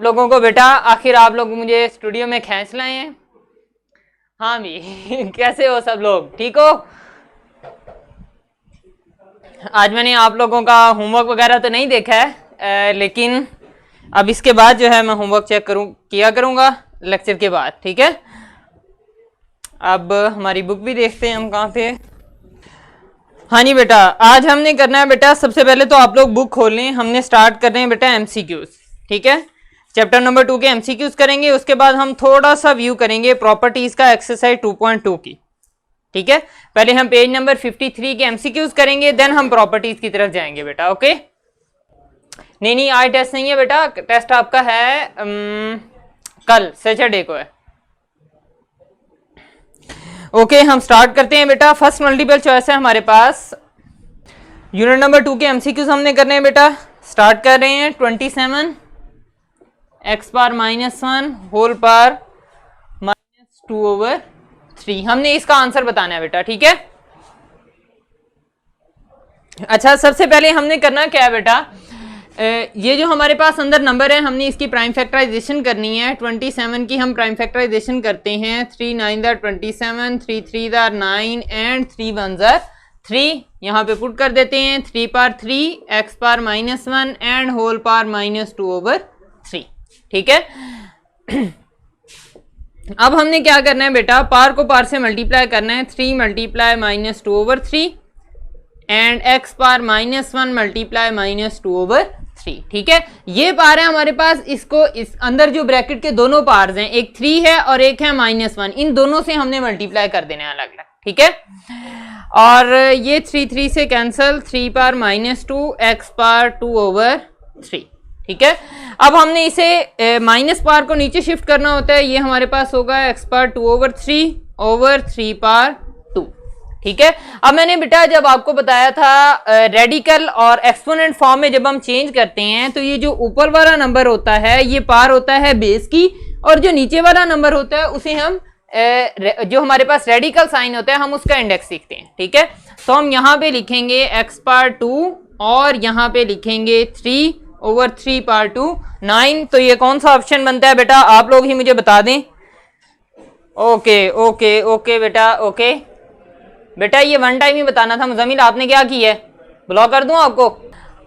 आप लोगों को बेटा, आखिर आप लोग मुझे स्टूडियो में खींच लाए हैं। हाँ भी कैसे हो सब लोग, ठीक हो? आज मैंने आप लोगों का होमवर्क वगैरह तो नहीं देखा है, लेकिन अब इसके बाद जो है मैं होमवर्क चेक किया करूँगा लेक्चर के बाद, ठीक है? अब हमारी बुक भी देखते हैं हम कहाँ पे। हाँ जी बेटा, आज हमने करना है बेटा, सबसे पहले तो आप लोग बुक खोल लें, हमने स्टार्ट कर रहे हैं बेटा एमसीक्यूज, ठीक है? चैप्टर नंबर 2 के एमसीक्यूज करेंगे, उसके बाद हम थोड़ा सा व्यू करेंगे प्रॉपर्टीज का एक्सरसाइज 2.2 की, ठीक है? पहले हम पेज नंबर 53 के एमसीक्यूज करेंगे, देन हम प्रॉपर्टीज की तरफ जाएंगे बेटा, ओके? नहीं आज टेस्ट नहीं है बेटा, टेस्ट आपका है कल सैटरडे को है। ओके हम स्टार्ट करते हैं बेटा। फर्स्ट मल्टीपल चॉइस है हमारे पास, यूनिट नंबर 2 के एमसीक्यूज हमने करने हैं बेटा। स्टार्ट कर रहे हैं 27 x पावर -1 होल पावर -2/3। हमने इसका आंसर बताना है बेटा, ठीक है? अच्छा सबसे पहले हमने करना क्या है बेटा, ये जो हमारे पास अंदर नंबर है हमने इसकी प्राइम फैक्टराइजेशन करनी है। 27 की हम प्राइम फैक्टराइजेशन करते हैं, 3 9 27, 3 3 9 एंड 3 1 3। यहाँ पे पुट कर देते हैं 3 power 3 x power -1 and whole power -2/3, ठीक है? अब हमने क्या करना है बेटा, पावर को पावर से मल्टीप्लाई करना है, 3 multiply -2/3 and x power -1 multiply -2/3, ठीक है? ये पावर है हमारे पास, इसको इस अंदर जो ब्रैकेट के दोनों पार्स हैं, एक 3 है और एक है -1, इन दोनों से हमने मल्टीप्लाई कर देना है अलग अलग, ठीक है? और ये 3 3 से कैंसल, 3 पावर -2 x पावर 2/3, ठीक है? अब हमने इसे माइनस पावर को नीचे शिफ्ट करना होता है, ये हमारे पास होगा x पावर 2/3/3 पावर 2, ठीक है? अब मैंने बेटा जब आपको बताया था रेडिकल और एक्सपोनेंट फॉर्म में जब हम चेंज करते हैं तो ये जो ऊपर वाला नंबर होता है ये पावर होता है बेस की, और जो नीचे वाला नंबर होता है उसे हम जो हमारे पास रेडिकल साइन होता है हम उसका इंडेक्स लिखते हैं, ठीक है? तो हम यहाँ पे लिखेंगे x पावर 2 और यहाँ पे लिखेंगे 3/3 पावर 2 9। तो ये कौन सा ऑप्शन बनता है बेटा, आप लोग ही मुझे बता दें। ओके ओके ओके बेटा, ओके बेटा ये वन टाइम ही बताना था मुजम्मिल, आपने क्या किया है, ब्लॉक कर दूं आपको?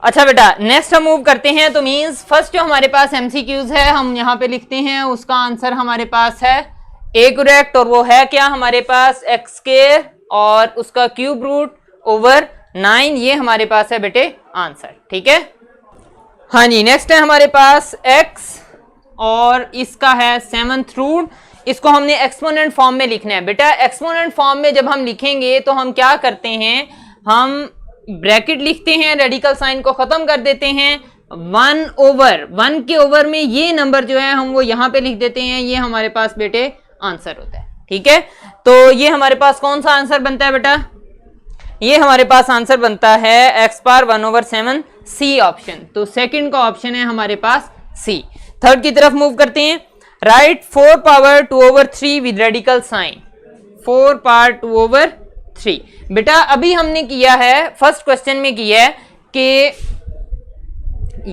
अच्छा बेटा नेक्स्ट हम मूव करते हैं, तो मींस फर्स्ट जो हमारे पास एमसीक्यूज है हम यहाँ पे लिखते हैं, उसका आंसर हमारे पास है ए करेक्ट, और वो है क्या हमारे पास x² और उसका क्यूब रूट ओवर 9, ये हमारे पास है बेटे आंसर, ठीक है? हाँ जी नेक्स्ट है हमारे पास x और इसका है 7th रूट, इसको हमने एक्सपोनेंट फॉर्म में लिखना है बेटा। एक्सपोनेंट फॉर्म में जब हम लिखेंगे तो हम क्या करते हैं, हम ब्रैकेट लिखते हैं, रेडिकल साइन को खत्म कर देते हैं, 1/1 के ओवर में ये नंबर जो है हम वो यहाँ पे लिख देते हैं, ये हमारे पास बेटे आंसर होता है, ठीक है? तो ये हमारे पास कौन सा आंसर बनता है बेटा, ये हमारे पास आंसर बनता है x पावर 1/7 सी ऑप्शन। तो सेकंड का ऑप्शन है हमारे पास सी। थर्ड की तरफ मूव करते हैं, right 4 power 2/3 with radical sign, 4 power 2/3। बेटा अभी हमने किया है, फर्स्ट क्वेश्चन में किया है कि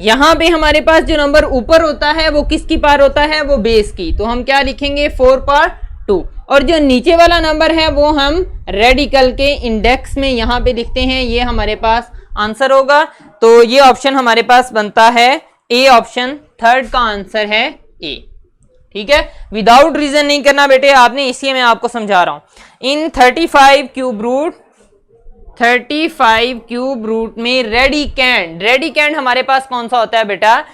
यहां पे हमारे पास जो नंबर ऊपर होता है वो किसकी पावर होता है, वो बेस की, तो हम क्या लिखेंगे 4 पावर 2, और जो नीचे वाला नंबर है वो हम रेडिकल के इंडेक्स में यहां पे लिखते हैं, ये हमारे पास आंसर होगा। तो ये ऑप्शन हमारे पास बनता है ए ऑप्शन, थर्ड का आंसर है ए, ठीक है? विदाउट रीजन नहीं करना बेटे आपने, इसलिए मैं आपको समझा रहा हूं। इन 35 क्यूब रूट में रेडिकैंड हमारे पास कौन सा होता है बेटा,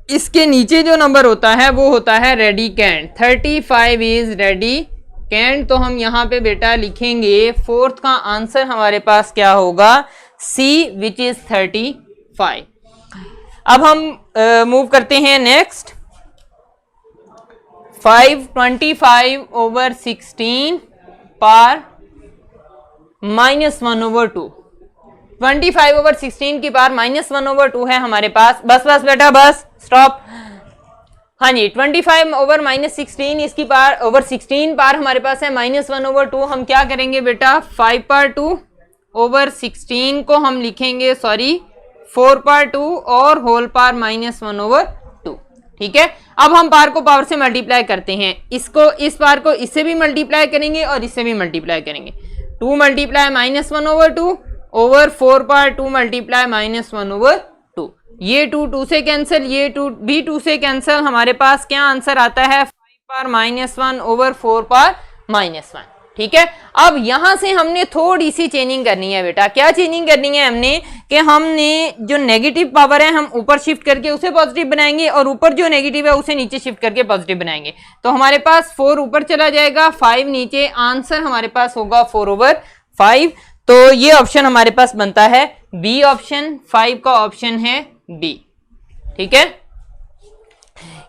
इसके नीचे जो नंबर होता है वो होता है रेडिकैंड, 35 इज रेडिकैंड। तो हम यहाँ पे बेटा लिखेंगे फोर्थ का आंसर हमारे पास क्या होगा, सी विच इज 35। अब हम मूव करते हैं नेक्स्ट, 5/25/16 पावर -1/2, 25/16 की पावर -1/2 है हमारे पास। बस बेटा बस स्टॉप। हाँ जी 25/-16 इसकी पावर ओवर 16 पावर हमारे पास है -1/2। हम क्या करेंगे बेटा, 5/2/16 को हम लिखेंगे 4/2 और होल पावर -1/2, ठीक है। अब हम पार को पावर से मल्टीप्लाई करते हैं, इसको इस पार को इससे भी मल्टीप्लाई करेंगे और इससे भी मल्टीप्लाई करेंगे। 2 मल्टीप्लाई -1/2 ओवर 4 पार 2 मल्टीप्लाई -1/2। ये 2 2 से कैंसिल, ये 2 भी 2 से कैंसिल। हमारे पास क्या आंसर आता है 5 पार -1 ओवर 4 पार -1। ठीक है। अब यहां से हमने थोड़ी सी चेंजिंग करनी है बेटा। क्या चेंजिंग करनी है हमने कि हमने जो नेगेटिव पावर है हम ऊपर शिफ्ट करके उसे पॉजिटिव बनाएंगे और ऊपर जो नेगेटिव है उसे नीचे शिफ्ट करके पॉजिटिव बनाएंगे। तो हमारे पास 4 ऊपर चला जाएगा, 5 नीचे, आंसर हमारे पास होगा 4/5। तो ये ऑप्शन हमारे पास बनता है बी ऑप्शन, 5 का ऑप्शन है बी। ठीक है।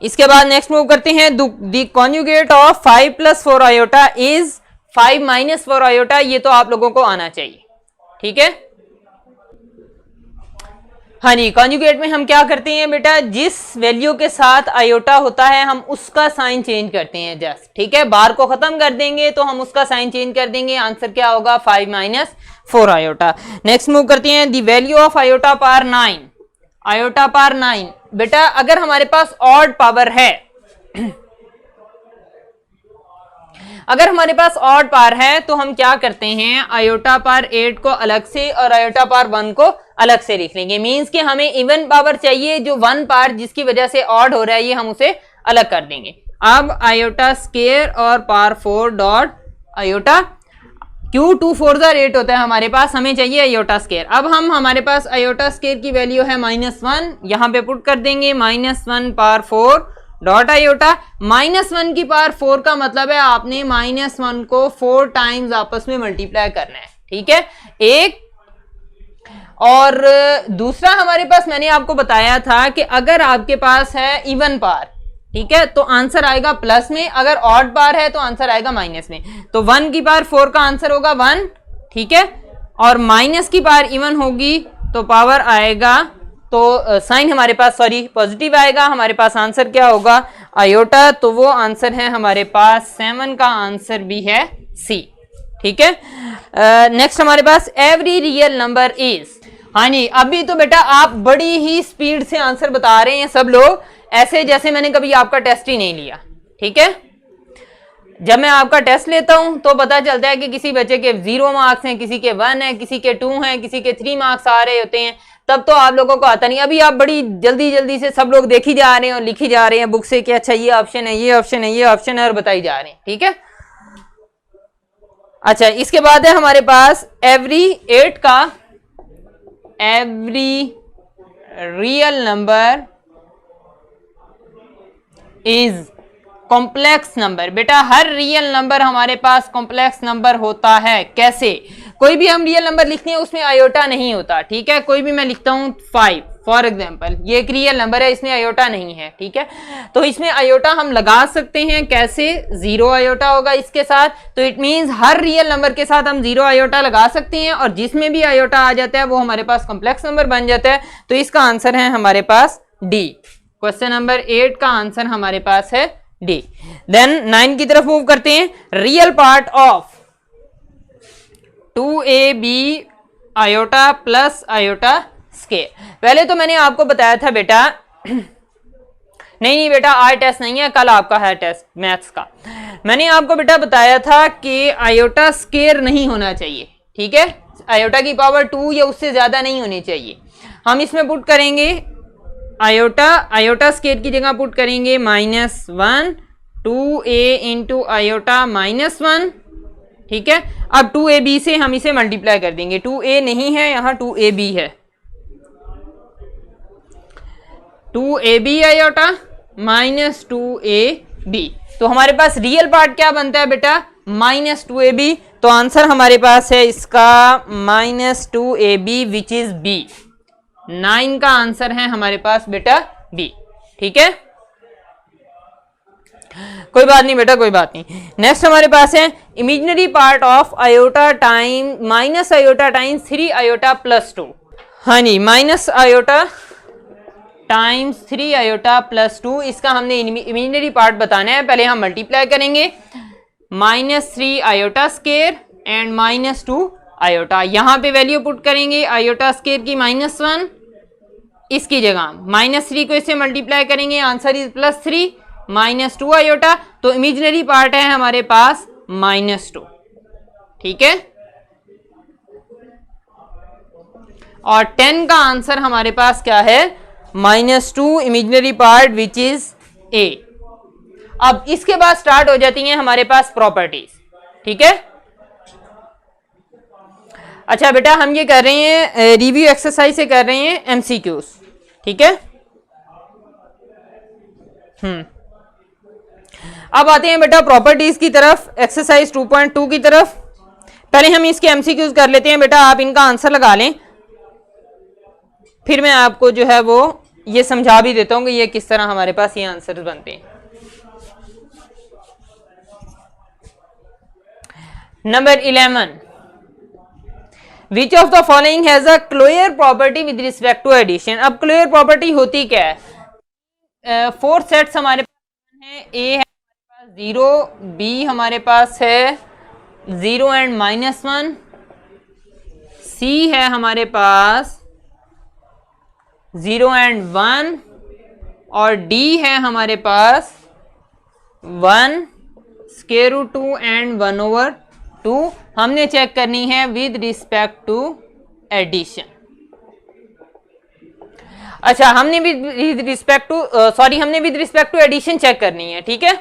इसके बाद नेक्स्ट मूव करते हैं। The conjugate of 5 + 4 iota is 5 - 4 iota. ये तो आप लोगों को आना चाहिए। ठीक है। हाँ जी, कॉन्जुगेट में हम क्या करते हैं बेटा, जिस वैल्यू के साथ आयोटा होता है हम उसका साइन चेंज करते हैं जस्ट। ठीक है। बार को खत्म कर देंगे तो हम उसका साइन चेंज कर देंगे। आंसर क्या होगा 5 - 4 आयोटा। नेक्स्ट मूव करते हैं। The value of iota power 9। Iota power 9 बेटा, अगर हमारे पास ऑड पावर है अगर हमारे पास ऑड पावर है तो हम क्या करते हैं, आयोटा पावर 8 को अलग से और आयोटा पावर 1 को अलग से लिख लेंगे। मींस कि हमें इवन पावर चाहिए, जो 1 पावर जिसकी वजह से ऑड हो रहा है ये हम उसे अलग कर देंगे। अब आयोटा स्केयर और पावर 4 डॉट आयोटा, क्यों 2 4 8 होता है हमारे पास, हमें चाहिए आयोटा स्केयर। अब हम हमारे पास आयोटा स्केयर की वैल्यू है -1, यहां पे पुट कर देंगे -1 पावर 4 डॉट आयोटा। -1 की पावर 4 का मतलब है आपने -1 को 4 टाइम्स आपस में मल्टीप्लाई करना है। ठीक है। एक और दूसरा हमारे पास मैंने आपको बताया था कि अगर आपके पास है इवन पावर, ठीक है, तो आंसर आएगा प्लस में, अगर ऑड पावर है तो आंसर आएगा माइनस में। तो 1 की पावर 4 का आंसर होगा 1। ठीक है। और माइनस की पावर इवन होगी तो पावर आएगा, तो साइन हमारे पास पॉजिटिव आएगा। हमारे पास आंसर क्या होगा आयोटा, तो वो आंसर है हमारे पास 7 का आंसर भी है सी। ठीक है। नेक्स्ट हमारे पास एवरी रियल नंबर इज। हाँ जी, अभी तो बेटा आप बड़ी ही स्पीड से आंसर बता रहे हैं सब लोग, ऐसे जैसे मैंने कभी आपका टेस्ट ही नहीं लिया। ठीक है। जब मैं आपका टेस्ट लेता हूं तो पता चलता है कि किसी बच्चे के 0 मार्क्स हैं, किसी के 1 है, किसी के 2 हैं, किसी के 3 मार्क्स आ रहे होते हैं, तब तो आप लोगों को आता नहीं। अभी आप बड़ी जल्दी जल्दी से सब लोग देखी जा रहे हैं और लिखी जा रहे हैं बुक से कि अच्छा ये ऑप्शन है, ये ऑप्शन है, ये ऑप्शन है, और बताई जा रहे हैं। ठीक है। अच्छा, इसके बाद है हमारे पास एवरी 8 का every real number is complex number. बेटा हर रियल नंबर हमारे पास कॉम्प्लेक्स नंबर होता है। कैसे? कोई भी हम रियल नंबर लिखते हैं उसमें आयोटा नहीं होता। ठीक है। कोई भी मैं लिखता हूं 5 फॉर एग्जांपल, ये एक रियल नंबर है, इसमें आयोटा नहीं है। ठीक है। तो इसमें आयोटा हम लगा सकते हैं। कैसे? 0 आयोटा होगा इसके साथ, तो it means her real number के साथ हम 0 आयोटा लगा सकते हैं, और जिसमें भी आयोटा आ जाता है वो हमारे पास कॉम्प्लेक्स नंबर बन जाता है। तो इसका आंसर है हमारे पास डी। क्वेश्चन नंबर 8 का आंसर हमारे पास है डी। देन 9 की तरफ मूव करते हैं। Real part of 2ab iota plus iota square. पहले तो मैंने आपको बताया था बेटा नहीं बेटा आज टेस्ट नहीं है, कल आपका है टेस्ट मैथ्स का। मैंने आपको बेटा बताया था कि आयोटा स्केयर नहीं होना चाहिए। ठीक है। आयोटा की पावर 2 या उससे ज्यादा नहीं होनी चाहिए। हम इसमें पुट करेंगे आयोटा स्केयर की जगह पुट करेंगे -1 2a इंटू आयोटा -1। ठीक है। अब 2ab से हम इसे मल्टीप्लाई कर देंगे। 2a नहीं है यहाँ, 2ab है। 2ab आयोटा -2ab, तो हमारे पास रियल पार्ट क्या बनता है बेटा -2ab। तो आंसर हमारे पास है इसका -2ab विच इज बी। 9 का आंसर है हमारे पास बेटा बी। ठीक है। कोई बात नहीं बेटा, कोई बात नहीं। नेक्स्ट हमारे पास है imaginary part of iota time minus iota times 3 iota plus 2। हाँ जी, minus iota times 3 iota plus 2, इसका हमने इमेजिनरी पार्ट बताना है। पहले हम मल्टीप्लाई करेंगे -3 आयोटा स्केयर एंड -2 आयोटा। यहां पे वैल्यू पुट करेंगे आयोटा स्केयर की -1 इसकी जगह -3 को इससे मल्टीप्लाई करेंगे, आंसर इज +3 -2 आयोटा, तो इमेजिनरी पार्ट है हमारे पास -2, ठीक है। और 10 का आंसर हमारे पास क्या है, -2 imaginary part which is a. अब इसके बाद स्टार्ट हो जाती हैं हमारे पास प्रॉपर्टीज, ठीक है। अच्छा बेटा, हम ये कर रहे हैं रिव्यू एक्सरसाइज से कर रहे हैं एमसीक्यूज, ठीक है। अब आते हैं बेटा प्रॉपर्टीज की तरफ, एक्सरसाइज 2.2 की तरफ। पहले हम इसके एमसीक्यूज कर लेते हैं बेटा, आप इनका आंसर लगा लें, फिर मैं आपको जो है वो ये समझा भी देता हूं कि ये किस तरह हमारे पास ये आंसर बनते हैं। Number 11, which of the following has a closure property with respect to addition. अब क्लोयर प्रॉपर्टी होती क्या है, 4 सेट्स हमारे पास है, ए है हमारे पास 0, बी हमारे पास है 0 एंड -1, सी है हमारे पास 0 एंड 1, और डी है हमारे पास 1 स्क्वायर रूट 2 एंड 1/2। हमने चेक करनी है विद रिस्पेक्ट टू एडिशन। अच्छा, हमने with respect to addition check करनी है, ठीक है।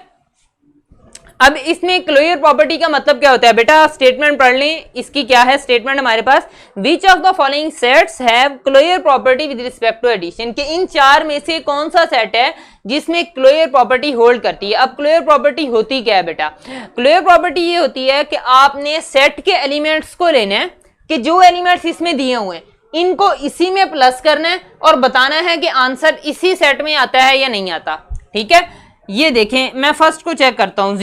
अब इसमें क्लोयर प्रॉपर्टी का मतलब क्या होता है बेटा, स्टेटमेंट पढ़ लें। इसकी क्या है स्टेटमेंट हमारे पास, which of the following sets have closure property with respect to addition, के इन 4 में से कौन सा सेट है जिसमें क्लोयर प्रॉपर्टी होल्ड करती है। अब क्लोयर प्रॉपर्टी होती क्या है बेटा, क्लोयर प्रॉपर्टी ये होती है कि आपने सेट के एलिमेंट्स को लेना है कि जो एलिमेंट्स इसमें दिए हुए हैं इनको इसी में प्लस करना है और बताना है कि आंसर इसी सेट में आता है या नहीं आता, ठीक है। ये देखें, मैं फर्स्ट को चेक करता हूं,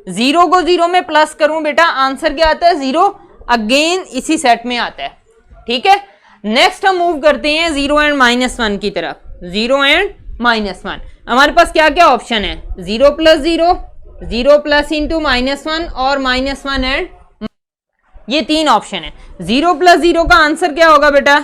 0 को 0 में प्लस करूं बेटा, आंसर क्या आता है 0, अगेन इसी सेट में आता है, ठीक है। नेक्स्ट हम मूव करते हैं 0 एंड -1 की तरफ। 0 एंड -1 हमारे पास क्या क्या ऑप्शन है, 0 + 0, 0 प्लस इंटू -1 और -1 एंड, ये 3 ऑप्शन है। 0 + 0 का आंसर क्या होगा बेटा,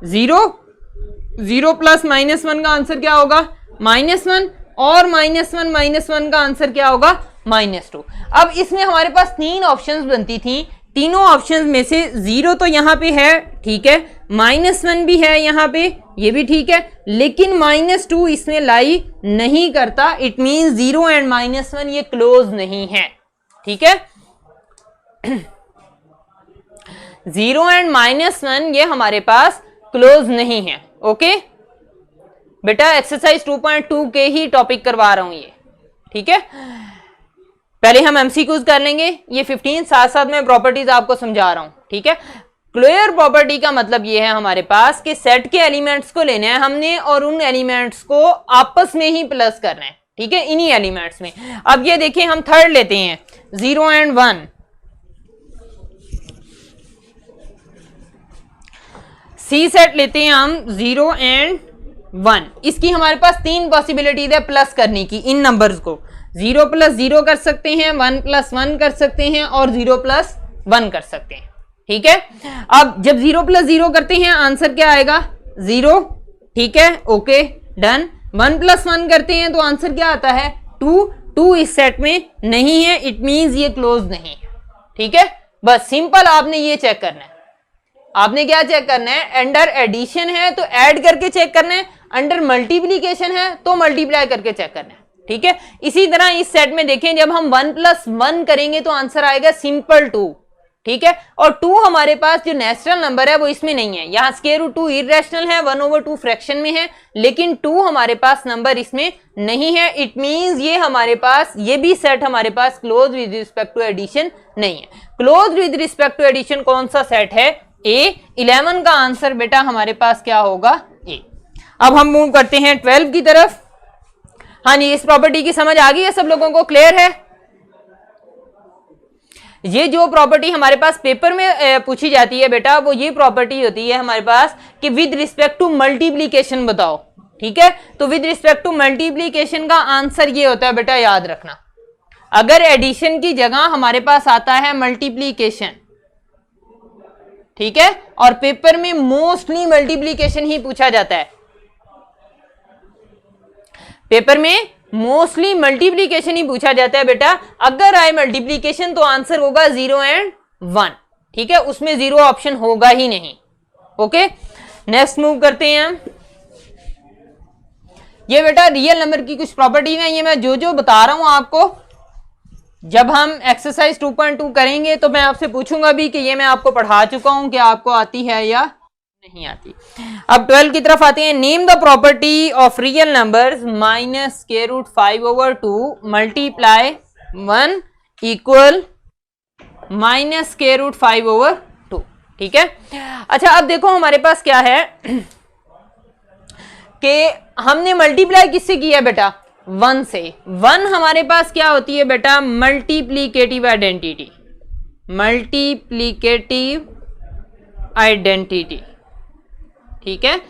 0 प्लस -1 का आंसर क्या होगा -1, और -1 का आंसर क्या होगा -2। अब इसमें हमारे पास 3 ऑप्शंस बनती थी, तीनों ऑप्शंस में से 0 तो यहाँ पे है, ठीक है, -1 भी है यहाँ पे, ये भी ठीक है, लेकिन -2 इसमें लाई नहीं करता। इट मीन 0 एंड -1 ये क्लोज नहीं है, ठीक है। 0 एंड -1 ये हमारे पास क्लोज नहीं है, ओके बेटा। एक्सरसाइज 2.2 के ही टॉपिक करवा रहा हूं ये, ठीक है। पहले हम एमसीक्यूज कर लेंगे, ये 15 साथ साथ में प्रॉपर्टीज आपको समझा रहा हूं, ठीक है। क्लोयर प्रॉपर्टी का मतलब ये है हमारे पास कि सेट के एलिमेंट्स को लेना है हमने और उन एलिमेंट्स को आपस में ही प्लस करना है, ठीक है, इन्हीं एलिमेंट्स में। अब ये देखिए, हम थर्ड लेते हैं 0 एंड 1, सी सेट लेते हैं हम 0 एंड 1। इसकी हमारे पास 3 पॉसिबिलिटीज है प्लस करने की, इन नंबर्स को 0 + 0 कर सकते हैं, 1 + 1 कर सकते हैं और 0 + 1 कर सकते हैं, ठीक है। अब जब 0 + 0 करते हैं आंसर क्या आएगा 0, ठीक है, ओके डन। 1 + 1 करते हैं तो आंसर क्या आता है 2 इस सेट में नहीं है, इट मींस ये क्लोज नहीं है, ठीक है। बस सिंपल आपने ये चेक करना है। आपने क्या चेक करना है, अंडर एडिशन है तो ऐड करके चेक करना है, अंडर मल्टीप्लीकेशन है तो मल्टीप्लाई करके चेक करना है, ठीक है। इसी तरह इस सेट में देखें, जब हम 1 + 1 करेंगे तो आंसर आएगा सिंपल 2, ठीक है। और 2 हमारे पास जो नेचुरल नंबर है वो इसमें नहीं है, यहाँ स्क्वायर रूट 2 इरेशनल है, 1/2 फ्रैक्शन में है, लेकिन 2 हमारे पास नंबर इसमें नहीं है। इट मींस ये हमारे पास, ये भी सेट हमारे पास close with respect to addition नहीं है। Close with respect to addition कौन सा सेट है, ए। 11 का आंसर बेटा हमारे पास क्या होगा, ए। अब हम मूव करते हैं 12 की तरफ। हाँ जी, इस प्रॉपर्टी की समझ आ गई है, सब लोगों को क्लियर है। ये जो प्रॉपर्टी हमारे पास पेपर में पूछी जाती है बेटा, वो ये प्रॉपर्टी होती है हमारे पास कि विद रिस्पेक्ट टू मल्टीप्लीकेशन बताओ, ठीक है। तो विद रिस्पेक्ट टू मल्टीप्लीकेशन का आंसर ये होता है बेटा, याद रखना, अगर एडिशन की जगह हमारे पास आता है मल्टीप्लीकेशन ठीक है, और पेपर में मोस्टली मल्टीप्लीकेशन ही पूछा जाता है, पेपर में मोस्टली मल्टीप्लीकेशन ही पूछा जाता है बेटा। अगर आए मल्टीप्लीकेशन तो आंसर होगा 0 एंड 1, ठीक है, उसमें 0 ऑप्शन होगा ही नहीं। ओके, नेक्स्ट मूव करते हैं हम। ये बेटा रियल नंबर की कुछ प्रॉपर्टीज हैं, ये मैं जो जो बता रहा हूं आपको, जब हम एक्सरसाइज 2.2 करेंगे तो मैं आपसे पूछूंगा भी कि ये मैं आपको पढ़ा चुका हूं कि आपको आती है या नहीं आती। अब 12 की तरफ आते हैं। Name the property of real numbers -√5/2 multiply 1 equal -√5/2, ठीक है। अच्छा, अब देखो हमारे पास क्या है कि हमने मल्टीप्लाई किससे किया बेटा, 1 से। 1 हमारे पास क्या होती है बेटा, मल्टीप्लीकेटिव आइडेंटिटी, मल्टीप्लीकेटिव आइडेंटिटी, ठीक है।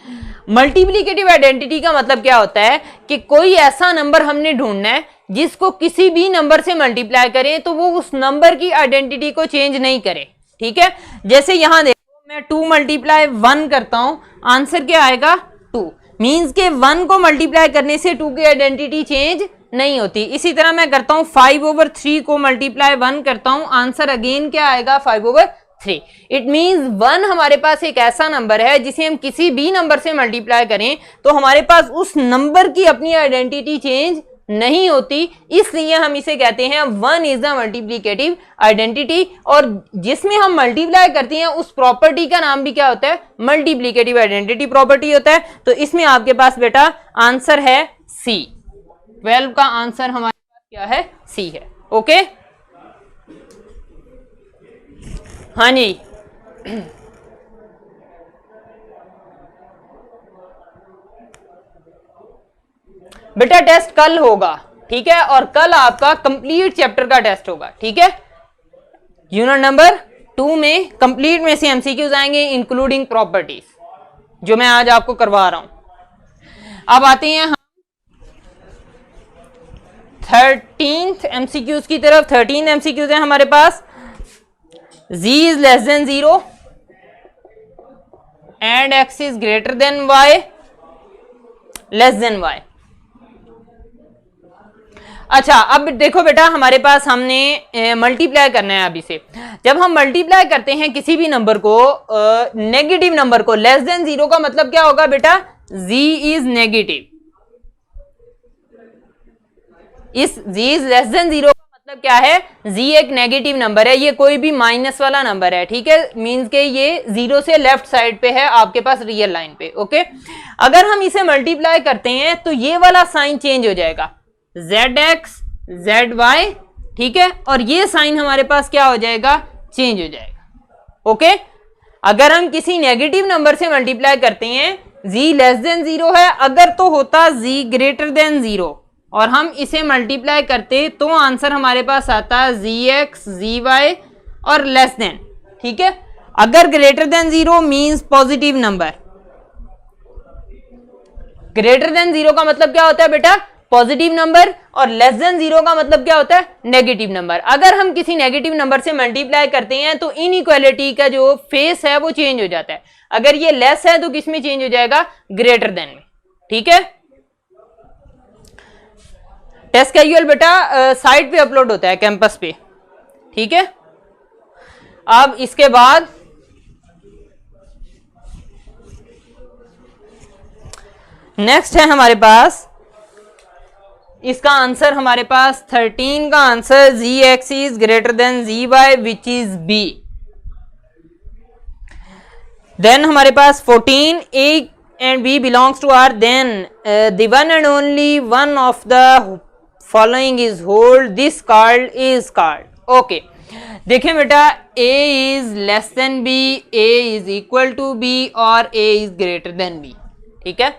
मल्टीप्लीकेटिव आइडेंटिटी का मतलब क्या होता है कि कोई ऐसा नंबर हमने ढूंढना है जिसको किसी भी नंबर से मल्टीप्लाई करें तो वो उस नंबर की आइडेंटिटी को चेंज नहीं करे, ठीक है। जैसे यहां देखो, मैं 2 × 1 करता हूं, आंसर क्या आएगा 2, मींस के 1 को मल्टीप्लाई करने से 2 की आइडेंटिटी चेंज नहीं होती। इसी तरह मैं करता हूं 5/3 को मल्टीप्लाई 1 करता हूं, आंसर अगेन क्या आएगा 5/3। इट मींस 1 हमारे पास एक ऐसा नंबर है जिसे हम किसी भी नंबर से मल्टीप्लाई करें तो हमारे पास उस नंबर की अपनी आइडेंटिटी चेंज नहीं होती, इसलिए हम इसे कहते हैं 1 इज द मल्टीप्लीकेटिव आइडेंटिटी। और जिसमें हम मल्टीप्लाई करते हैं उस प्रॉपर्टी का नाम भी क्या होता है, मल्टीप्लीकेटिव आइडेंटिटी प्रॉपर्टी होता है। तो इसमें आपके पास बेटा आंसर है सी, 12 का आंसर हमारे पास क्या है, सी है। ओके, हाँ जी, बेटा टेस्ट कल होगा, ठीक है, और कल आपका कंप्लीट चैप्टर का टेस्ट होगा, ठीक है। यूनिट नंबर 2 में कंप्लीट में से एमसीक्यूज आएंगे इंक्लूडिंग प्रॉपर्टीज, जो मैं आज आपको करवा रहा हूं। अब आते हैं हम 13th एमसीक्यूज की तरफ। 13 एमसीक्यूज है हमारे पास। z is less than 0 and x is greater than y less than y। अच्छा, अब देखो बेटा हमारे पास हमने मल्टीप्लाई करना है। अभी से जब हम मल्टीप्लाई करते हैं किसी भी नंबर को, नेगेटिव नंबर को, लेस देन 0 का मतलब क्या होगा बेटा, z इज नेगेटिव। इस z इज लेस देन 0 का मतलब क्या है, z एक नेगेटिव नंबर है, ये कोई भी माइनस वाला नंबर है, ठीक है, मींस के ये 0 से लेफ्ट साइड पे है आपके पास रियल लाइन पे। ओके, अगर हम इसे मल्टीप्लाई करते हैं तो ये वाला साइन चेंज हो जाएगा, zx zy, ठीक है, और ये साइन हमारे पास क्या हो जाएगा, चेंज हो जाएगा। ओके, अगर हम किसी नेगेटिव नंबर से मल्टीप्लाई करते हैं, z लेस देन 0 है, अगर तो होता z ग्रेटर देन 0 और हम इसे मल्टीप्लाई करते तो आंसर हमारे पास आता है zx zy और लेस देन, ठीक है। अगर greater than 0 means positive number, greater than 0 का मतलब क्या होता है बेटा, पॉजिटिव नंबर, और लेस देन 0 का मतलब क्या होता है, नेगेटिव नंबर। अगर हम किसी नेगेटिव नंबर से मल्टीप्लाई करते हैं तो इनइक्वालिटी का जो फेस है वो चेंज हो जाता है। अगर ये लेस है तो किस में चेंज हो जाएगा, ग्रेटर देन में, ठीक है। टेस्ट कैजुअल बेटा साइट पे अपलोड होता है कैंपस पे, ठीक है। अब इसके बाद नेक्स्ट है हमारे पास, इसका आंसर हमारे पास 13 का answer zx is greater than zy which is b। Then हमारे पास 14 a and b belongs to R, then the one and only one of the following is hold, this card is card। Okay, देखें बेटा, a is less than b, a is equal to b और a is greater than b, ठीक है।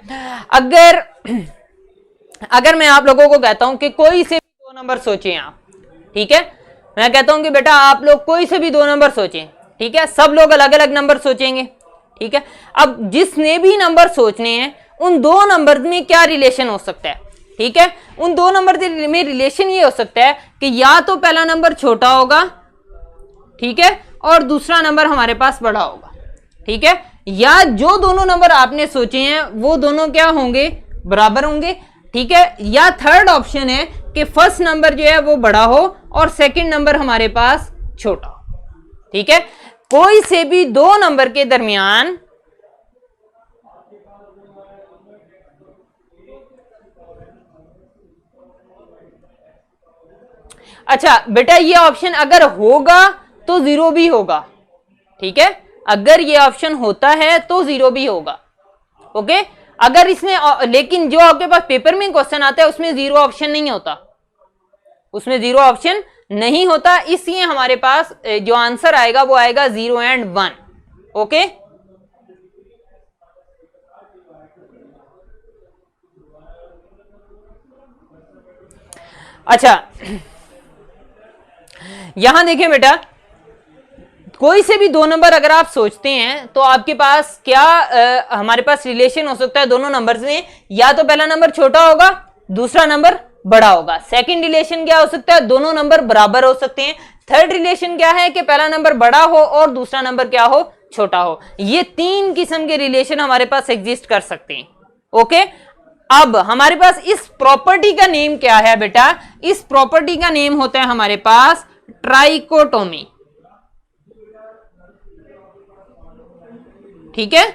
अगर मैं आप लोगों को कहता हूं कि कोई से भी 2 नंबर सोचें आप, ठीक है, मैं कहता हूं कि बेटा आप लोग कोई से भी 2 नंबर सोचें, ठीक है, सब लोग अलग अलग नंबर सोचेंगे, ठीक है। अब जिसने भी नंबर सोचने हैं उन 2 नंबर में क्या रिलेशन हो सकता है, ठीक है, उन 2 नंबर में रिलेशन ये हो सकता है कि या तो पहला नंबर छोटा होगा, ठीक है, और दूसरा नंबर हमारे पास बड़ा होगा, ठीक है, या जो दोनों नंबर आपने सोचे हैं वो दोनों क्या होंगे, बराबर होंगे। ठीक है, या थर्ड ऑप्शन है कि फर्स्ट नंबर जो है वो बड़ा हो और सेकंड नंबर हमारे पास छोटा हो। ठीक है, कोई से भी दो नंबर के दरमियान अच्छा बेटा ये ऑप्शन अगर होगा तो जीरो भी होगा। ठीक है, अगर ये ऑप्शन होता है तो जीरो भी होगा। ओके, अगर इसमें लेकिन जो आपके पास पेपर में क्वेश्चन आता है उसमें जीरो ऑप्शन नहीं होता, उसमें जीरो ऑप्शन नहीं होता, इसलिए हमारे पास जो आंसर आएगा वो आएगा 0 एंड 1। ओके, अच्छा यहां देखें बेटा, कोई से भी दो नंबर अगर आप सोचते हैं तो आपके पास क्या हमारे पास रिलेशन हो सकता है दोनों नंबर्स में, या तो पहला नंबर छोटा होगा दूसरा नंबर बड़ा होगा। सेकंड रिलेशन क्या हो सकता है, दोनों नंबर बराबर हो सकते हैं। थर्ड रिलेशन क्या है कि पहला नंबर बड़ा हो और दूसरा नंबर क्या हो, छोटा हो। ये तीन किस्म के रिलेशन हमारे पास एग्जिस्ट कर सकते हैं। ओके, अब हमारे पास इस प्रॉपर्टी का नेम क्या है बेटा, इस प्रॉपर्टी का नेम होता है हमारे पास ट्राइकोटोमी। ठीक है,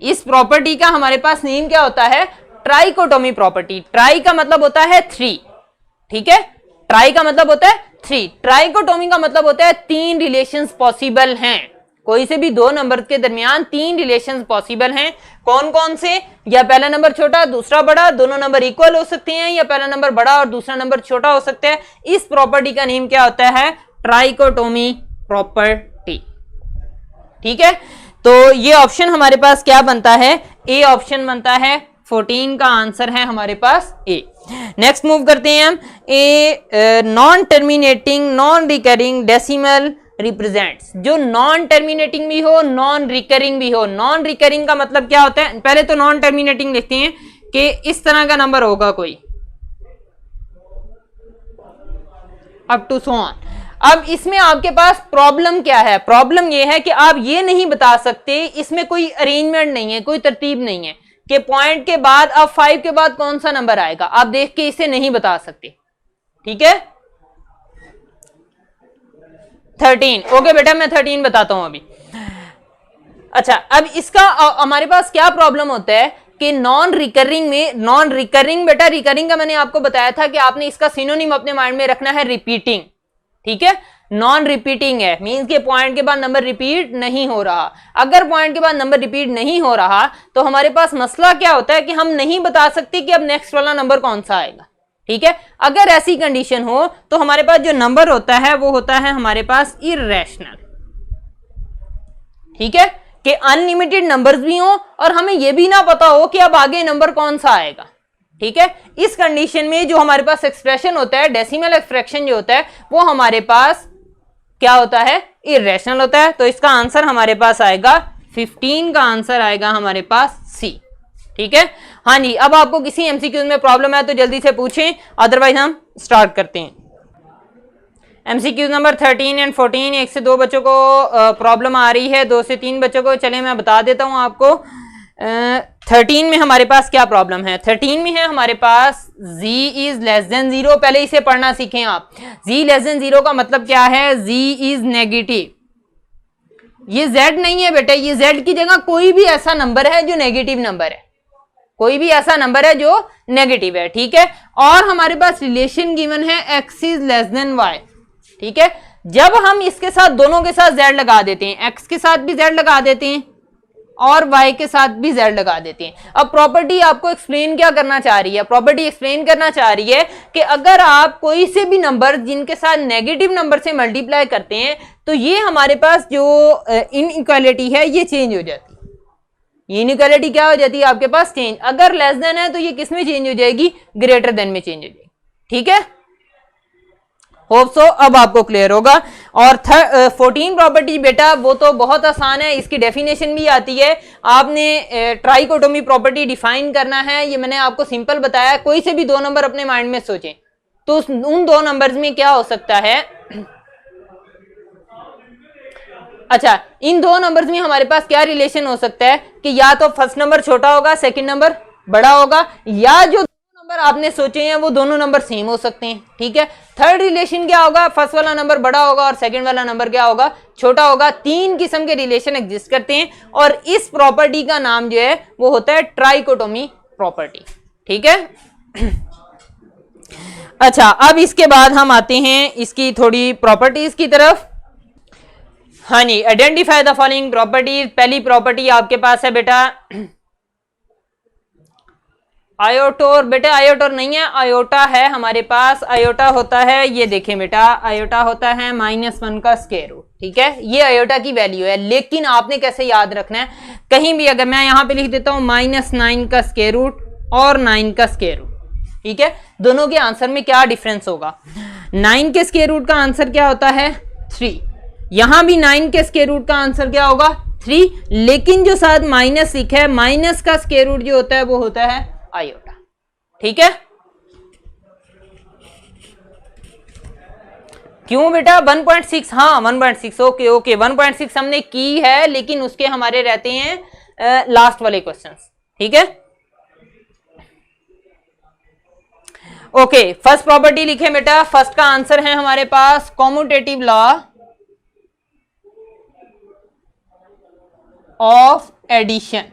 इस प्रॉपर्टी का हमारे पास नेम क्या होता है, ट्राइकोटोमी प्रॉपर्टी। ट्राई का मतलब होता है 3। ठीक है, ट्राई का मतलब होता है 3, ट्राइकोटोमी का मतलब होता है 3 रिलेशंस पॉसिबल हैं। कोई से भी दो नंबर के दरमियान 3 रिलेशंस पॉसिबल हैं। कौन कौन से, या पहला नंबर छोटा दूसरा बड़ा, दोनों नंबर इक्वल हो सकते हैं, या पहला नंबर बड़ा और दूसरा नंबर छोटा हो सकता है। इस प्रॉपर्टी का नेम क्या होता है, ट्राइकोटोमी प्रॉपर्टी। ठीक है, तो ये ऑप्शन हमारे पास क्या बनता है, ए ऑप्शन बनता है। 14 का आंसर है हमारे पास ए। नेक्स्ट मूव करते हैं हम, a non terminating non recurring decimal represents. जो नॉन टर्मिनेटिंग भी हो नॉन रिकरिंग भी हो। नॉन रिकरिंग का मतलब क्या होता है, पहले तो नॉन टर्मिनेटिंग लिखते हैं कि इस तरह का नंबर होगा कोई, अप टू सो ऑन। अब इसमें आपके पास प्रॉब्लम क्या है, प्रॉब्लम यह है कि आप ये नहीं बता सकते, इसमें कोई अरेंजमेंट नहीं है, कोई तरतीब नहीं है कि पॉइंट के बाद अब 5 के बाद कौन सा नंबर आएगा, आप देख के इसे नहीं बता सकते। ठीक है, 13। ओके बेटा, मैं 13 बताता हूं अभी। अच्छा, अब इसका हमारे पास क्या प्रॉब्लम होता है कि नॉन रिकरिंग में, नॉन रिकरिंग बेटा, रिकरिंग का मैंने आपको बताया था कि आपने इसका सिनोनिम अपने माइंड में रखना है, रिपीटिंग। ठीक है, नॉन रिपीटिंग है, मींस के पॉइंट के बाद नंबर रिपीट नहीं हो रहा। अगर पॉइंट के बाद नंबर रिपीट नहीं हो रहा तो हमारे पास मसला क्या होता है कि हम नहीं बता सकते कि अब नेक्स्ट वाला नंबर कौन सा आएगा। ठीक है, अगर ऐसी कंडीशन हो तो हमारे पास जो नंबर होता है वो होता है हमारे पास इर्रेशनल। ठीक है, कि अनलिमिटेड नंबर्स भी हो और हमें यह भी ना पता हो कि अब आगे नंबर कौन सा आएगा। ठीक है, इस कंडीशन में जो हमारे पास एक्सप्रेशन होता है, डेसिमल एक्सप्रेशन जो होता है, वो हमारे पास क्या होता है, इर्रेशनल होता है। तो इसका आंसर हमारे पास आएगा 15 का आंसर आएगा हमारे पास सी। ठीक है, हाँ जी, अब आपको किसी एमसीक्यूज में प्रॉब्लम है तो जल्दी से पूछें, अदरवाइज हम स्टार्ट करते हैं। एमसीक्यूज नंबर 13 एंड 14, 1 से 2 बच्चों को प्रॉब्लम आ रही है, 2 से 3 बच्चों को। चले मैं बता देता हूं आपको। 13 में हमारे पास क्या प्रॉब्लम है, 13 में है हमारे पास z इज लेस देन 0। पहले इसे पढ़ना सीखें आप। z लेस देन 0 का मतलब क्या है, z इज नेगेटिव। ये z नहीं है बेटा, ये z की जगह कोई भी ऐसा नंबर है जो नेगेटिव नंबर है, कोई भी ऐसा नंबर है जो नेगेटिव है। ठीक है, और हमारे पास रिलेशन गिवन है x is less than y। ठीक है, जब हम इसके साथ दोनों के साथ z लगा देते हैं, x के साथ भी z लगा देते हैं और y के साथ भी z लगा देते हैं। अब प्रॉपर्टी आपको एक्सप्लेन क्या करना चाह रही है, प्रॉपर्टी एक्सप्लेन करना चाह रही है कि अगर आप कोई से भी नंबर जिनके साथ नेगेटिव नंबर से मल्टीप्लाई करते हैं तो ये हमारे पास जो इनइक्वालिटी है ये चेंज हो जाती है। ये इनइक्वालिटी क्या हो जाती है आपके पास, चेंज। अगर लेस देन है तो ये किस में चेंज हो जाएगी, ग्रेटर देन में चेंज हो जाएगी। ठीक है, होप सो अब आपको क्लियर होगा। और 14 प्रॉपर्टी बेटा वो तो बहुत आसान है, इसकी डेफिनेशन भी आती है। आपने ट्राइकोटोमी प्रॉपर्टी डिफाइन करना है, ये मैंने आपको सिंपल बताया। कोई से भी दो नंबर अपने माइंड में सोचें तो उन दो नंबर्स में क्या हो सकता है, अच्छा, इन दो नंबर्स में हमारे पास क्या रिलेशन हो सकता है कि या तो फर्स्ट नंबर छोटा होगा, सेकंड नंबर बड़ा होगा, या जो दो नंबर आपने सोचे हैं वो दोनों नंबर सेम हो सकते हैं। ठीक है, थर्ड रिलेशन क्या होगा, फर्स्ट वाला नंबर बड़ा होगा और सेकंड वाला नंबर क्या होगा, छोटा होगा। तीन किस्म के रिलेशन एग्जिस्ट करते हैं और इस प्रॉपर्टी का नाम जो है वो होता है ट्राइकोटोमी प्रॉपर्टी। ठीक है। अच्छा, अब इसके बाद हम आते हैं इसकी थोड़ी प्रॉपर्टीज की तरफ। हाँ जी, आइडेंटिफाई द फॉलोइंग प्रॉपर्टीज। पहली प्रॉपर्टी आपके पास है बेटा आयोटोर। बेटा आयोटोर नहीं है, आयोटा है हमारे पास। आयोटा होता है, ये देखें बेटा, आयोटा होता है -1 का स्क्वायर रूट। ठीक है, ये आयोटा की वैल्यू है, लेकिन आपने कैसे याद रखना है, कहीं भी अगर मैं यहां पे लिख देता हूं -9 का स्क्वायर रूट और 9 का स्क्वायर रूट, ठीक है, दोनों के आंसर में क्या डिफरेंस होगा। 9 के स्क्वायर रूट का आंसर क्या होता है 3, यहां भी 9 के स्क्वायर रूट का आंसर क्या होगा 3, लेकिन जो साथ माइनस लिखा है, माइनस का स्क्वायर रूट जो होता है वो होता है आयोटा। ठीक है, क्यों बेटा 1.6, हाँ 1.6, ओके ओके 1.6 हमने की है, लेकिन उसके हमारे रहते हैं लास्ट वाले क्वेश्चंस। ठीक है, ओके, फर्स्ट प्रॉपर्टी लिखे बेटा। फर्स्ट का आंसर है हमारे पास कॉम्यूटेटिव लॉ ऑफ एडिशन।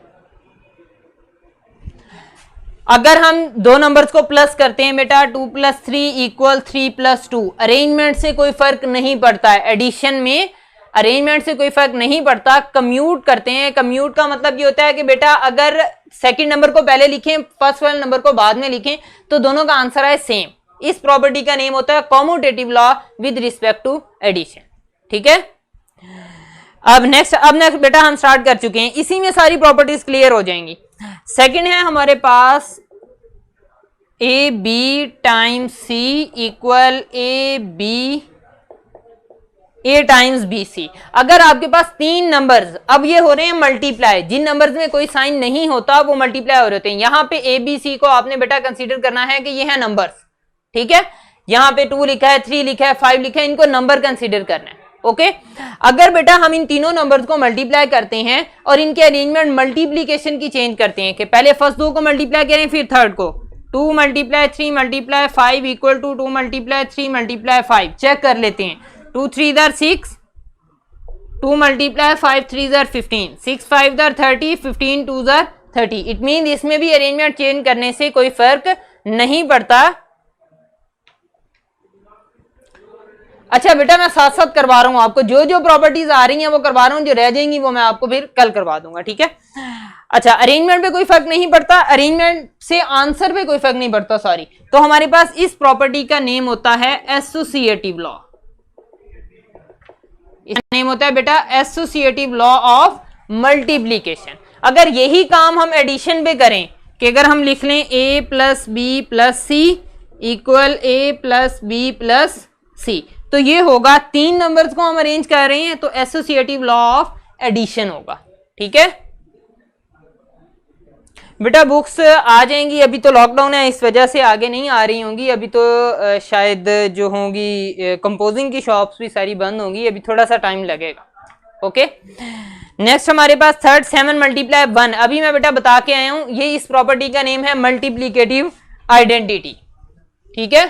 अगर हम दो नंबर्स को प्लस करते हैं बेटा, 2 + 3 = 3 + 2, अरेंजमेंट से कोई फर्क नहीं पड़ता है, एडिशन में अरेंजमेंट से कोई फर्क नहीं पड़ता। कम्यूट करते हैं, कम्यूट का मतलब ये होता है कि बेटा अगर सेकंड नंबर को पहले लिखें, फर्स्ट वाले नंबर को बाद में लिखें, तो दोनों का आंसर है सेम। इस प्रॉपर्टी का नेम होता है commutative law with respect to addition. ठीक है, अब नेक्स्ट बेटा हम स्टार्ट कर चुके हैं, इसी में सारी प्रॉपर्टीज क्लियर हो जाएंगी। सेकंड है हमारे पास AB times C equal A times BC। अगर आपके पास तीन नंबर्स, अब ये हो रहे हैं मल्टीप्लाई, जिन नंबर्स में कोई साइन नहीं होता वो मल्टीप्लाई हो रहे होते हैं। यहां पे ABC को आपने बेटा कंसीडर करना है कि ये है नंबर्स। ठीक है, यहां पे 2 लिखा है, 3 लिखा है, 5 लिखा है, इनको नंबर कंसीडर करना है। ओके, अगर बेटा हम इन तीनों नंबर्स को मल्टीप्लाई करते हैं और इनके अरेंजमेंट मल्टीप्लीकेशन की चेंज करते हैं कि पहले फर्स्ट दो को मल्टीप्लाई करें फिर थर्ड को, 2 × 3 × 5 इक्वल टू 2 × 3 × 5। चेक कर लेते हैं, 2 × 3 = 6, 2 × 5 × 3 = 15, 6 × 5 = 30, 15 × 2 = 30। इट मीन इसमें भी अरेंजमेंट चेंज करने से कोई फर्क नहीं पड़ता। अच्छा बेटा, मैं साथ साथ करवा रहा हूं आपको, जो जो प्रॉपर्टीज आ रही हैं वो करवा रहा हूं, जो रह जाएंगी वो मैं आपको फिर कल करवा दूंगा। ठीक है, अच्छा, अरेंजमेंट पे कोई फर्क नहीं पड़ता, अरेंजमेंट से आंसर पे कोई फर्क नहीं पड़ता, सॉरी। तो हमारे पास इस प्रॉपर्टी का नेम होता है एसोसिएटिव लॉ। इसका नेम होता है बेटा एसोसिएटिव लॉ ऑफ मल्टीप्लीकेशन। अगर यही काम हम एडिशन पे करें कि अगर हम लिख लें A + B + C equal A + B + C, तो ये होगा, तीन नंबर्स को हम अरेंज कर रहे हैं तो एसोसिएटिव लॉ ऑफ एडिशन होगा। ठीक है बेटा, बुक्स आ जाएंगी, अभी तो लॉकडाउन है इस वजह से आगे नहीं आ रही होंगी, अभी तो शायद जो होंगी कंपोजिंग की शॉप्स भी सारी बंद होंगी, अभी थोड़ा सा टाइम लगेगा। ओके, नेक्स्ट हमारे पास थर्ड 7 × 1। अभी मैं बेटा बता के आया हूं, ये इस प्रॉपर्टी का नेम है मल्टीप्लीकेटिव आइडेंटिटी। ठीक है,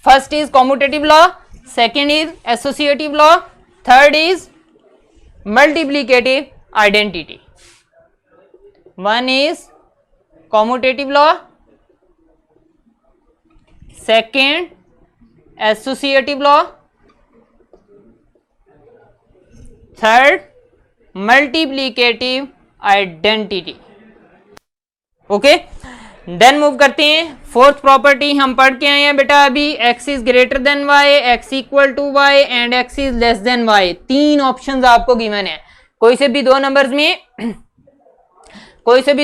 first is commutative law, second is associative law, third is multiplicative identity. One is commutative law, second associative law, third multiplicative identity. Okay, then move करते हैं। फोर्थ प्रॉपर्टी हम पढ़ के आए हैं बेटा अभी, x is greater than y, x equal to y and x is less than y। तीन ऑप्शंस आपको गिवन है, कोई से भी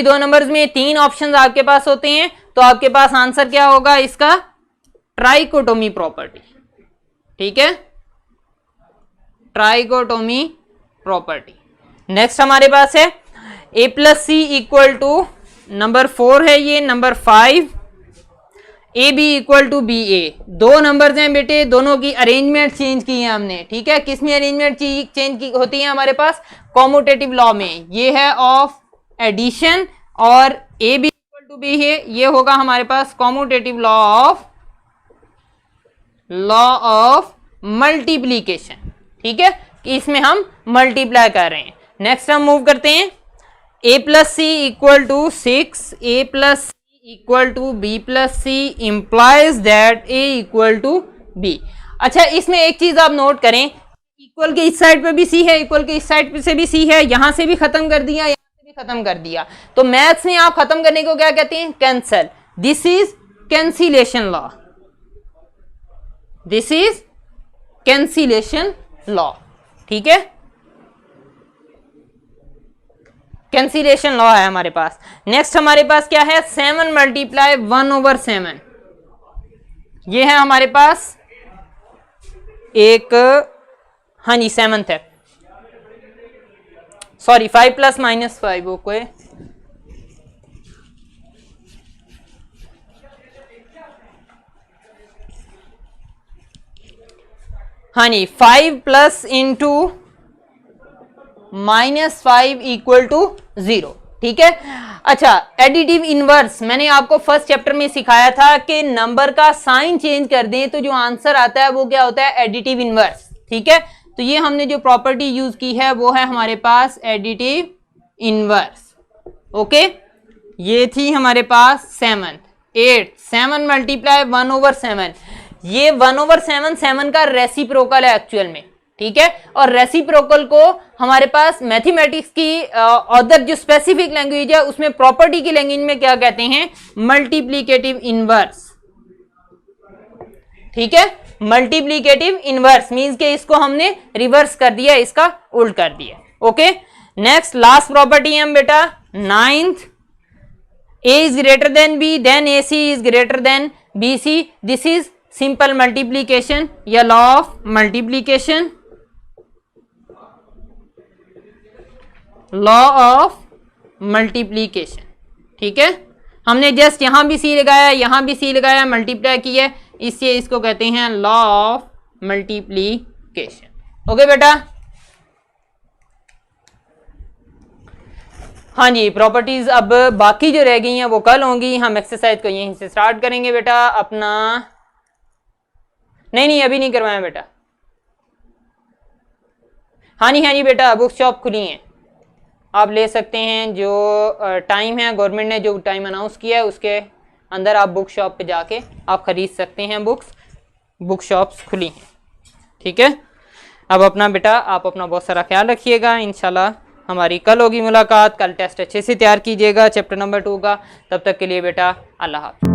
दो नंबर्स में तीन ऑप्शंस आपके पास होते हैं, तो आपके पास आंसर क्या होगा इसका, ट्राइकोटोमी प्रॉपर्टी। ठीक है, ट्राइकोटोमी प्रॉपर्टी। नेक्स्ट हमारे पास है A + C equal to number 4 है ये, number 5 A B equal to B A, दो नंबर्स हैं बेटे, दोनों की अरेंजमेंट चेंज की है हमने, ठीक है। किस में अरेंजमेंट चेंज की होती है हमारे पास? कॉम्यूटेटिव लॉ में। ये है ऑफ एडिशन और a B equal to b है, ये होगा हमारे पास कॉम्यूटेटिव लॉ ऑफ मल्टीप्लीकेशन, ठीक है। इसमें हम मल्टीप्लाई कर रहे हैं। नेक्स्ट हम मूव करते हैं, a plus c equal to 6, a plus c equal to b plus c implies that a equal to b। अच्छा, इसमें एक चीज आप नोट करें, इक्वल के इस साइड पे भी c है, इक्वल के इस साइड पे से भी c है, यहां से भी खत्म कर दिया, यहां से भी खत्म कर दिया। तो मैथ्स में आप खत्म करने को क्या कहते हैं? Cancel. This is cancellation law, this is cancellation law, ठीक है। कैंसिलेशन लॉ है हमारे पास। नेक्स्ट हमारे पास क्या है? 7 मल्टीप्लाई 1/7, ये है हमारे पास एक, हाँ जी 7th है, सॉरी 5 प्लस माइनस 5, ओके। हाँ जी 5 प्लस इंटू -5 इक्वल टू 0, ठीक है। अच्छा, एडिटिव इनवर्स मैंने आपको फर्स्ट चैप्टर में सिखाया था कि नंबर का साइन चेंज कर दें तो जो आंसर आता है वो क्या होता है? एडिटिव इनवर्स, ठीक है। तो ये हमने जो प्रॉपर्टी यूज की है वो है हमारे पास एडिटिव इनवर्स, ओके। ये थी हमारे पास 7th, 8, 7 मल्टीप्लाई 1/7, ये 1/7 7 का रेसिप्रोकल है एक्चुअल में, ठीक है। और रेसिप्रोकल को हमारे पास मैथमेटिक्स की अदर जो स्पेसिफिक लैंग्वेज है उसमें प्रॉपर्टी की लैंग्वेज में क्या कहते हैं? मल्टीप्लिकेटिव इनवर्स, ठीक है। मल्टीप्लिकेटिव इनवर्स मींस के इसको हमने रिवर्स कर दिया, इसका उल्ट कर दिया, ओके। नेक्स्ट लास्ट प्रॉपर्टी है हम बेटा 9th, a is greater than b then ac is greater than bc, this is simple multiplication या law of multiplication, law of multiplication, ठीक है। हमने जस्ट यहां भी सी लगाया, यहां भी सी लगाया, मल्टीप्लाई किया, इससे इसको कहते हैं लॉ ऑफ मल्टीप्लीकेशन, ओके बेटा। हाँ जी, प्रॉपर्टीज अब बाकी जो रह गई हैं वो कल होंगी। हम एक्सरसाइज को यहीं से स्टार्ट करेंगे बेटा अपना, नहीं अभी नहीं करवाया बेटा। हाँ जी बेटा, बुक शॉप खुली है, आप ले सकते हैं। जो टाइम है गवर्नमेंट ने जो टाइम अनाउंस किया है उसके अंदर आप बुक शॉप पे जाके आप खरीद सकते हैं बुक्स, बुक शॉप्स खुली हैं, ठीक है। अब अपना बेटा आप अपना बहुत सारा ख्याल रखिएगा, इंशाल्लाह हमारी कल होगी मुलाकात। कल टेस्ट अच्छे से तैयार कीजिएगा चैप्टर नंबर 2 का। तब तक के लिए बेटा अल्लाह हाफ़िज़।